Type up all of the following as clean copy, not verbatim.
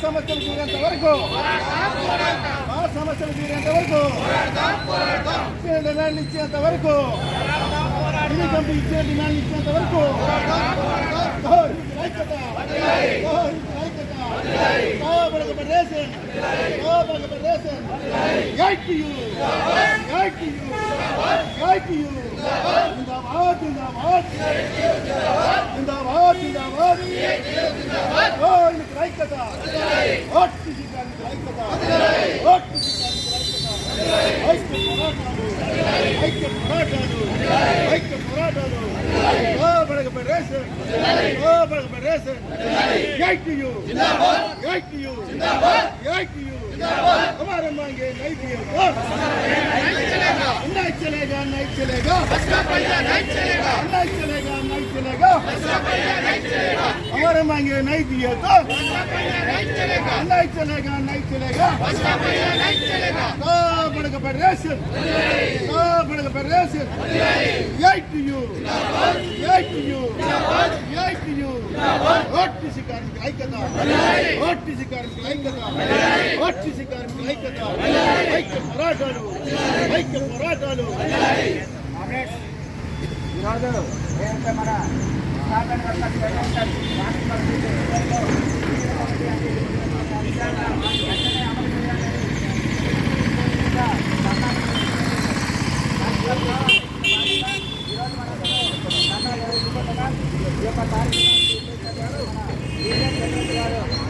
సమస్యలు తీరేంత వరకు డిమాండ్ ఇచ్చేంత వరకు ఇచ్చే డిమాండ్ ఇచ్చేంత వరకు हमारे मांगे नहीं दिएगा, नहीं चलेगा, नहीं चलेगा, नहीं चलेगा, नहीं चलेगा, नहीं चलेगा, हमारे मांगे नहीं दिए तो नहीं चलेगा, नहीं चलेगा, नहीं चलेगा, नहीं चलेगा। बड़े फेडरेशन, बड़े फेडरेशन, यही to you, यही to you, यही to you, OTC कार्मिक ऐक्यता, OTC कार्मिक ऐक्यता, OTC कार्मिक ऐक्यता, ऐक्य పోరాటాలు, ఐక్య పోరాటాలు। ఈరోజు ఏదైతే మన స్థాపన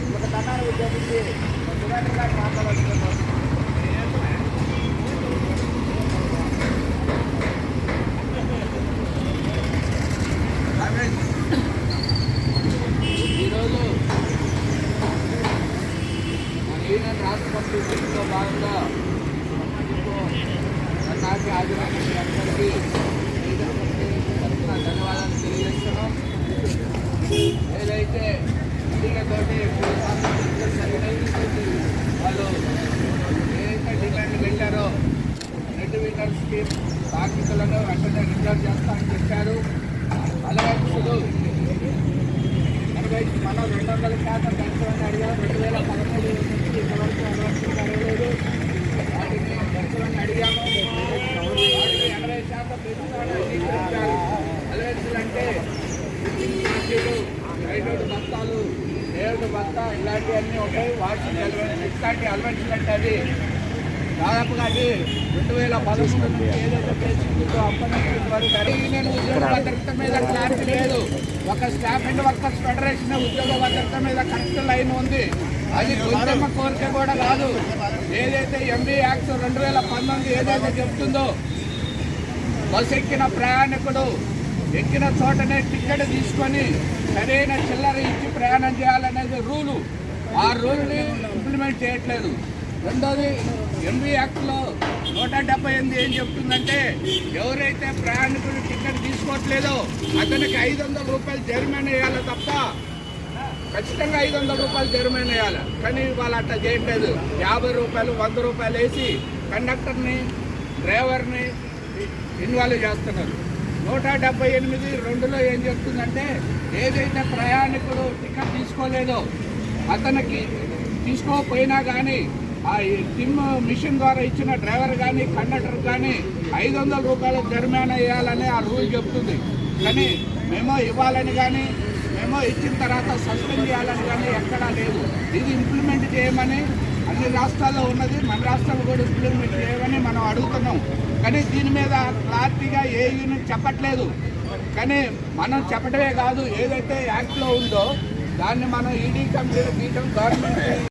ఒక దండాన్ని ఉద్దేశించి మాట్లాడుతున్నాం। ఈరోజు మన యూనియన్ రాష్ట్ర కమిటీలో భాగంగా నాటి ఆదివాసీ అందరికీ ధన్యవాదాలు తెలియజేస్తున్నాం। ఏదైతే ఇండియాతోటి వాళ్ళు ఏదైతే డిమాండ్ పెట్టారో రెడ్ విన్నర్ స్కీమ్ కార్మికులను వెంటనే రిజర్వ్ చేస్తామని చెప్పారు। అలవెన్సులు మనం 200% పెంచమని అడిగాం। 2013 నుంచి ఇంతవరకు అలవెన్సులు జరగలేదు, వాటిని పెంచమని అడిగాము। 80% పెంచుతామని అంగీకరించారు। అలవెన్సులు అంటే రైతోడు బస్తాలు, దేవుడు బస్తా ఇలాంటివన్నీ ఉంటాయి, వాటికి అలవెన్స్ ఇట్లాంటి అలవెన్సులు అంటే అది దాదాపుగా అది 2013 నుంచి ఏదైతే చేసిందో అప్పటి వరకు యూనియన్ ఉద్యోగ భద్రత మీద క్లారిటీ లేదు। ఒక స్టాఫ్ అండ్ వర్కర్స్ ఫెడరేషన్ ఉద్యోగ భద్రత మీద కరెక్ట్ లైన్ ఉంది, అది కొంచెం కోరిక కూడా కాదు। ఏదైతే ఎంబీ యాక్ట్ 2019 ఏదైతే చెప్తుందో బస్సు ఎక్కిన ప్రయాణికుడు ఎక్కిన చోటనే టికెట్ తీసుకొని సరైన చిల్లర ఇచ్చి ప్రయాణం చేయాలనేది రూలు, ఆ రూల్ని ఇంప్లిమెంట్ చేయట్లేదు। రెండోది ఎంబీ యాక్ట్లో 178 ఏం చెప్తుందంటే ఎవరైతే ప్రయాణికులు టికెట్ తీసుకోవట్లేదో అతనికి 500 రూపాయలు జరిమానా వేయాలి తప్ప, ఖచ్చితంగా 500 రూపాయలు జరిమానా వేయాలి। కానీ వాళ్ళు అట్లా చేయట్లేదు, 50 రూపాయలు 100 రూపాయలు వేసి కండక్టర్ని డ్రైవర్ని ఇన్వాల్వ్ చేస్తున్నారు। 178 2లో ఏం చెప్తుందంటే ఏదైతే ప్రయాణికుడు టికెట్ తీసుకోలేదో అతనికి తీసుకోకపోయినా కానీ ఆ టిమ్ మిషన్ ద్వారా ఇచ్చిన డ్రైవర్ కానీ కండక్టర్ కానీ 500 రూపాయల జరిమానా వేయాలని ఆ రూల్ చెప్తుంది। కానీ మేమో ఇవ్వాలని కానీ మేమో ఇచ్చిన తర్వాత సస్పెండ్ చేయాలని కానీ ఎక్కడా లేదు। ఇది ఇంప్లిమెంట్ చేయమని అన్ని రాష్ట్రాల్లో ఉన్నది, మన రాష్ట్రాలు కూడా ఇంప్లిమెంట్ చేయమని మనం అడుగుతున్నాం। కానీ దీని మీద క్లారిటీగా ఏ యూనిట్ చెప్పట్లేదు। కానీ మనం చెప్పడమే కాదు, ఏదైతే యాక్ట్లో ఉందో దాన్ని మనం ఈడీ కమిటీలో గవర్నమెంట్